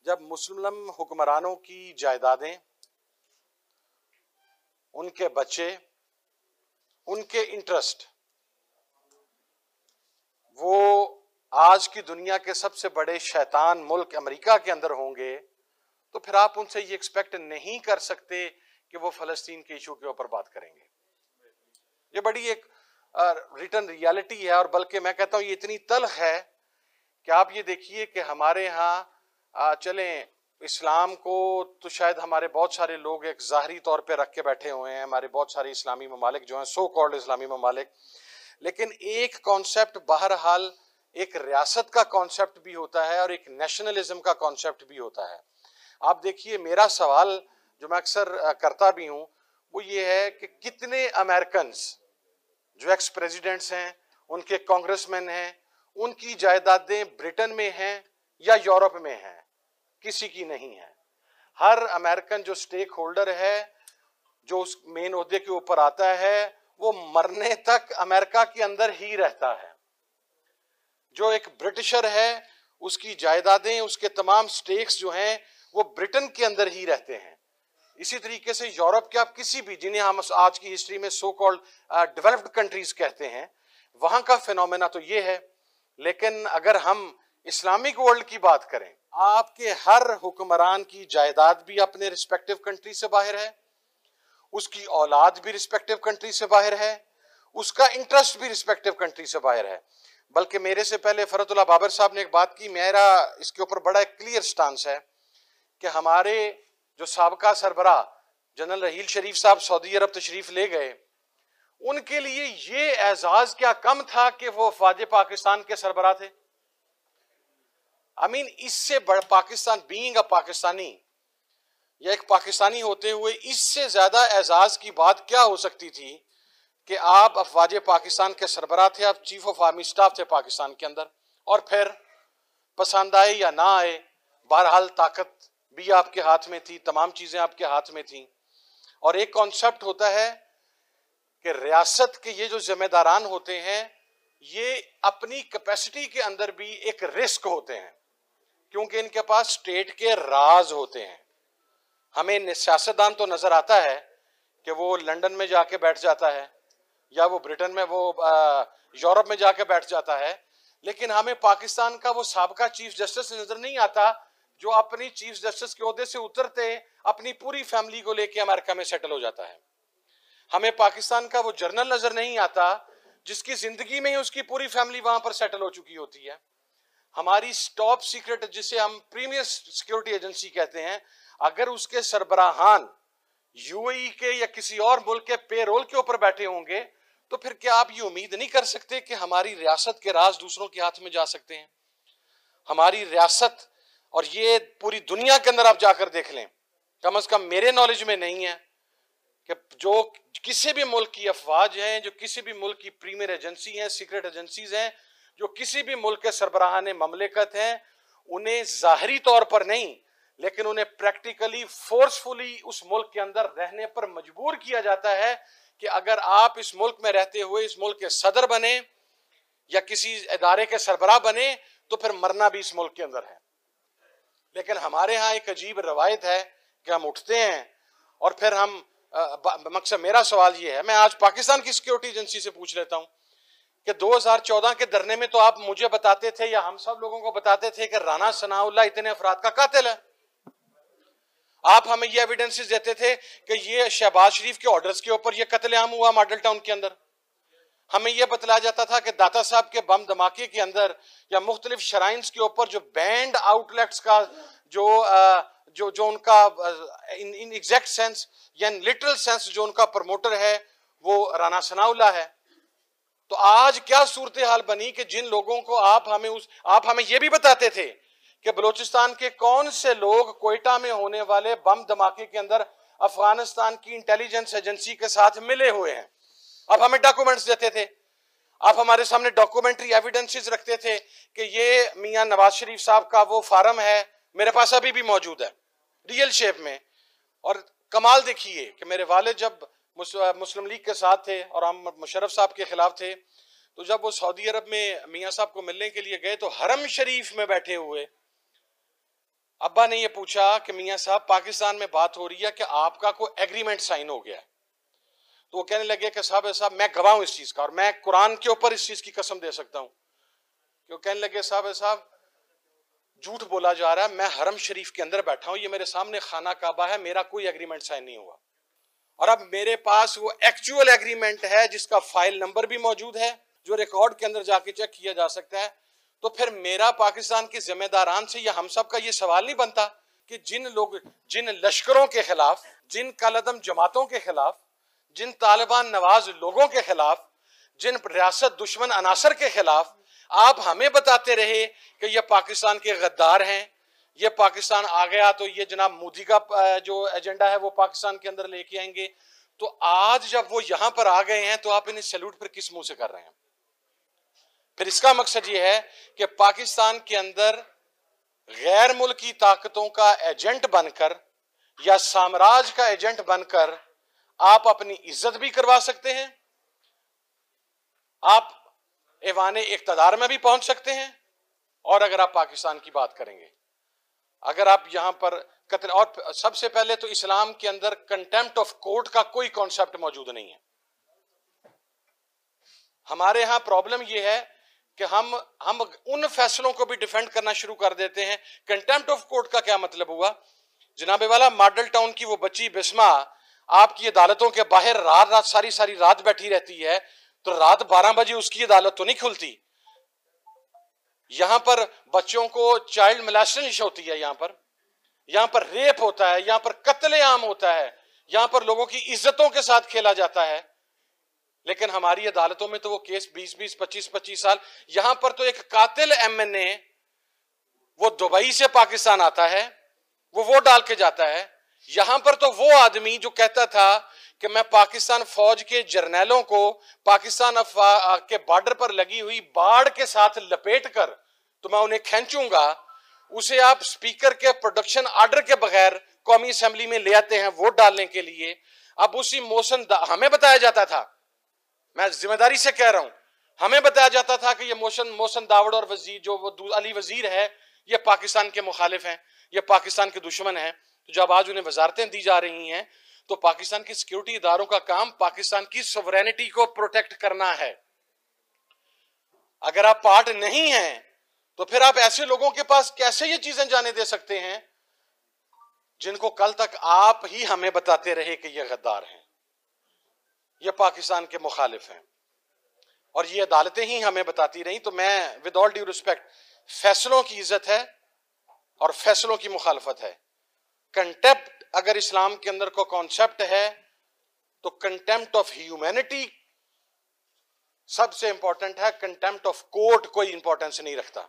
जब मुस्लिम हुक्मरानों की जायदादें, उनके बच्चे, उनके इंटरेस्ट वो आज की दुनिया के सबसे बड़े शैतान मुल्क अमेरिका के अंदर होंगे, तो फिर आप उनसे ये एक्सपेक्ट नहीं कर सकते कि वो फलस्तीन के इशू के ऊपर बात करेंगे। ये बड़ी एक रिटर्न रियलिटी है, और बल्कि मैं कहता हूँ ये इतनी तल्ख है कि आप ये देखिए कि हमारे यहाँ चलें, इस्लाम को तो शायद हमारे बहुत सारे लोग एक ज़ाहरी तौर पे रख के बैठे हुए हैं, हमारे बहुत सारे इस्लामी ममालिक जो हैं, सो कॉल्ड इस्लामी ममालिक, लेकिन एक कॉन्सेप्ट बहरहाल एक रियासत का कॉन्सेप्ट भी होता है और एक नेशनलिज्म का कॉन्सेप्ट भी होता है। आप देखिए, मेरा सवाल जो मैं अक्सर करता भी हूँ वो ये है कि कितने अमेरिकन्स जो एक्स प्रेसिडेंट्स हैं, उनके कांग्रेसमैन हैं, उनकी जायदादें ब्रिटेन में हैं या यूरोप में हैं? किसी की नहीं है। हर अमेरिकन जो स्टेक होल्डर है, जो उस मेन ओहदे के ऊपर आता है, वो मरने तक अमेरिका के अंदर ही रहता है। जो एक ब्रिटिशर है, उसकी जायदादें, उसके तमाम स्टेक्स जो हैं वो ब्रिटेन के अंदर ही रहते हैं। इसी तरीके से यूरोप के आप किसी भी, जिन्हें हम आज की हिस्ट्री में सो कॉल्ड डेवलप्ड कंट्रीज कहते हैं, वहां का फिनोमेना तो ये है। लेकिन अगर हम इस्लामिक वर्ल्ड की बात करें, आपके हर हुक्मरान की जायदाद भी अपने रिस्पेक्टिव कंट्री से बाहर है, उसकी औलाद भी रिस्पेक्टिव कंट्री से बाहर है, उसका इंटरेस्ट भी रिस्पेक्टिव कंट्री से बाहर है। बल्कि मेरे से पहले फरतुल्लाह बाबर साहब ने एक बात की, मेरा इसके ऊपर बड़ा क्लियर स्टांस है कि हमारे जो साबका सरबराह जनरल रहील शरीफ साहब सऊदी अरब तशरीफ ले गए, उनके लिए ये एजाज क्या कम था कि वो वफाद पाकिस्तान के सरबराह थे? इससे बड़ा पाकिस्तान, बीइंग अ पाकिस्तानी या एक पाकिस्तानी होते हुए, इससे ज्यादा एजाज की बात क्या हो सकती थी कि आप अफवाज पाकिस्तान के सरबराह थे, आप चीफ ऑफ आर्मी स्टाफ थे पाकिस्तान के अंदर, और फिर पसंद आए या ना आए, बहरहाल ताकत भी आपके हाथ में थी, तमाम चीजें आपके हाथ में थी। और एक कॉन्सेप्ट होता है कि रियासत के ये जो जिम्मेदारान होते हैं, ये अपनी कैपेसिटी के अंदर भी एक रिस्क होते हैं, क्योंकि इनके पास स्टेट के राज होते हैं। हमें सियासतदान तो नजर आता है कि वो लंदन में जाके बैठ जाता है या वो ब्रिटेन में, वो यूरोप में जाके बैठ जाता है, लेकिन हमें पाकिस्तान का वो साबका चीफ जस्टिस नजर नहीं आता जो अपनी चीफ जस्टिस के ओहदे से उतरते अपनी पूरी फैमिली को लेके अमेरिका में सेटल हो जाता है। हमें पाकिस्तान का वो जर्नल नजर नहीं आता जिसकी जिंदगी में ही उसकी पूरी फैमिली वहां पर सेटल हो चुकी होती है। हमारी टॉप सीक्रेट, जिसे हम प्रीमियर सिक्योरिटी एजेंसी कहते हैं, अगर उसके सरबराहान यूएई के या किसी और मुल्क के पेरोल के ऊपर बैठे होंगे, तो फिर क्या आप ये उम्मीद नहीं कर सकते कि हमारी रियासत के राज दूसरों के हाथ में जा सकते हैं? हमारी रियासत, और ये पूरी दुनिया के अंदर आप जाकर देख लें, कम से कम मेरे नॉलेज में नहीं है कि जो किसी भी मुल्क की अफवाज हैं, जो किसी भी मुल्क की प्रीमियर एजेंसी हैं, सीक्रेट एजेंसीज हैं, जो किसी भी मुल्क के सरबराहान ममलिकत हैं, उन्हें जाहिरी तौर पर नहीं लेकिन उन्हें प्रैक्टिकली फोर्सफुली उस मुल्क के अंदर रहने पर मजबूर किया जाता है कि अगर आप इस मुल्क में रहते हुए इस मुल्क के सदर बने या किसी इदारे के सरबराह बने, तो फिर मरना भी इस मुल्क के अंदर है। लेकिन हमारे यहाँ एक अजीब रवायत है कि हम उठते हैं और फिर हम मकसद, मेरा सवाल ये है, मैं आज पाकिस्तान की सिक्योरिटी एजेंसी से पूछ लेता हूं कि 2014 के धरने में तो आप मुझे बताते थे या हम सब लोगों को बताते थे कि राना सनाउल्लाह इतने अफराद का कातिल है। आप हमें ये एविडेंसेस देते थे कि ये शहबाज शरीफ के ऑर्डर्स के ऊपर ये कत्लेआम हुआ मॉडल टाउन के अंदर। हमें यह बतलाया जाता था कि दाता साहब के बम धमाके के अंदर या मुख्तलिफ शराइन्स के ऊपर जो बैंड आउटलेट्स का जो उनका इन एग्जैक्ट सेंस या इन लिटरल सेंस जो उनका प्रमोटर है वो राना सनाउल्लाह है। तो आज क्या सूरत हाल बनी कि जिन लोगों को आप हमें यह भी बताते थे कि बलूचिस्तान के कौन से लोग कोयटा में होने वाले बम धमाके के अंदर अफगानिस्तान की इंटेलिजेंस एजेंसी के साथ मिले हुए हैं, आप हमें डॉक्यूमेंट्स देते थे, आप हमारे सामने डॉक्यूमेंट्री एविडेंसेस रखते थे कि ये मियां नवाज शरीफ साहब का वो फार्म है, मेरे पास अभी भी मौजूद है रियल शेप में। और कमाल देखिए कि मेरे वालिद जब मुस्लिम लीग के साथ थे और हम मुशर्रफ साहब के खिलाफ थे, तो जब वो सऊदी अरब में मियां साहब को मिलने के लिए गए तो हरम शरीफ में बैठे हुए अब्बा ने ये पूछा कि मियां साहब पाकिस्तान में बात हो रही है कि आपका कोई एग्रीमेंट साइन हो गया है। तो वो कहने लगे कि साहब मैं गवाह हूं इस चीज का, और मैं कुरान के ऊपर इस चीज की कसम दे सकता हूं। क्यों? कहने लगे साहब झूठ बोला जा रहा है, मैं हरम शरीफ के अंदर बैठा हूं, ये मेरे सामने खाना काबा है, मेरा कोई एग्रीमेंट साइन नहीं हुआ। और अब मेरे पास वो एक्चुअल एग्रीमेंट है जिसका फाइल नंबर भी मौजूद है, जो रिकॉर्ड के अंदर जाके चेक किया जा सकता है। तो फिर मेरा पाकिस्तान के जिम्मेदारान से या हम सब का ये सवाल नहीं बनता कि जिन लश्करों के खिलाफ, जिन कालदम जमातों के खिलाफ, जिन तालिबान नवाज लोगों के खिलाफ, जिन रियासत दुश्मन अनासर के खिलाफ आप हमें बताते रहे कि ये पाकिस्तान के गद्दार हैं, ये पाकिस्तान आ गया तो ये जनाब मोदी का जो एजेंडा है वो पाकिस्तान के अंदर लेके आएंगे, तो आज जब वो यहां पर आ गए हैं तो आप इन्हें सैल्यूट फिर किस मुंह से कर रहे हैं? फिर इसका मकसद ये है कि पाकिस्तान के अंदर गैर मुल्की ताकतों का एजेंट बनकर या साम्राज्य का एजेंट बनकर आप अपनी इज्जत भी करवा सकते हैं, आप ऐवाने इक्तदार में भी पहुंच सकते हैं। और अगर आप पाकिस्तान की बात करेंगे, अगर आप यहां पर कत्ल, और सबसे पहले तो इस्लाम के अंदर कंटेम्प्ट ऑफ कोर्ट का कोई कॉन्सेप्ट मौजूद नहीं है। हमारे यहां प्रॉब्लम यह है कि हम उन फैसलों को भी डिफेंड करना शुरू कर देते हैं। कंटेम्प्ट ऑफ कोर्ट का क्या मतलब हुआ? जनाबे वाला मॉडल टाउन की वो बच्ची बिस्मा आपकी अदालतों के बाहर रात सारी रात बैठी रहती है, तो रात 12 बजे उसकी अदालत तो नहीं खुलती। यहां पर बच्चों को चाइल्ड मोलेस्टेशन होती है, यहां पर रेप होता है, यहां पर कत्लेआम होता है, यहां पर लोगों की इज्जतों के साथ खेला जाता है। लेकिन हमारी अदालतों में तो वो केस 20-20, 25-25 साल। यहां पर तो एक कातिल एमएनए वो दुबई से पाकिस्तान आता है, वो वोट डाल के जाता है। यहां पर तो वो आदमी जो कहता था कि मैं पाकिस्तान फौज के जर्नैलों को पाकिस्तान के बॉर्डर पर लगी हुई बाढ़ के साथ लपेट कर तो मैं उन्हें खींचूंगा, उसे आप स्पीकर के प्रोडक्शन ऑर्डर के बगैर कौमी असेंबली में ले आते हैं वोट डालने के लिए। अब उसी मोशन हमें बताया जाता था, मैं जिम्मेदारी से कह रहा हूं, हमें बताया जाता था कि ये मोशन दावड़ और वजीर जो अली वजीर है ये पाकिस्तान के मुखालिफ हैं, ये पाकिस्तान के दुश्मन हैं। तो जब आज उन्हें वजारतें दी जा रही हैं तो पाकिस्तान के सिक्योरिटी इदारों का काम पाकिस्तान की सॉवरेनिटी को प्रोटेक्ट करना है। अगर आप पार्ट नहीं हैं तो फिर आप ऐसे लोगों के पास कैसे ये चीजें जाने दे सकते हैं जिनको कल तक आप ही हमें बताते रहे कि ये गद्दार हैं, ये पाकिस्तान के मुखालिफ हैं, और ये अदालतें ही हमें बताती रही। तो मैं विद ऑल ड्यू रिस्पेक्ट, फैसलों की इज्जत है और फैसलों की मुखालफत है। कंटेम्प्ट अगर इस्लाम के अंदर को कॉन्सेप्ट है तो कंटेम्प्ट ऑफ ह्यूमैनिटी सबसे इंपॉर्टेंट है, कंटेम्प्ट ऑफ कोर्ट कोई इंपॉर्टेंस नहीं रखता।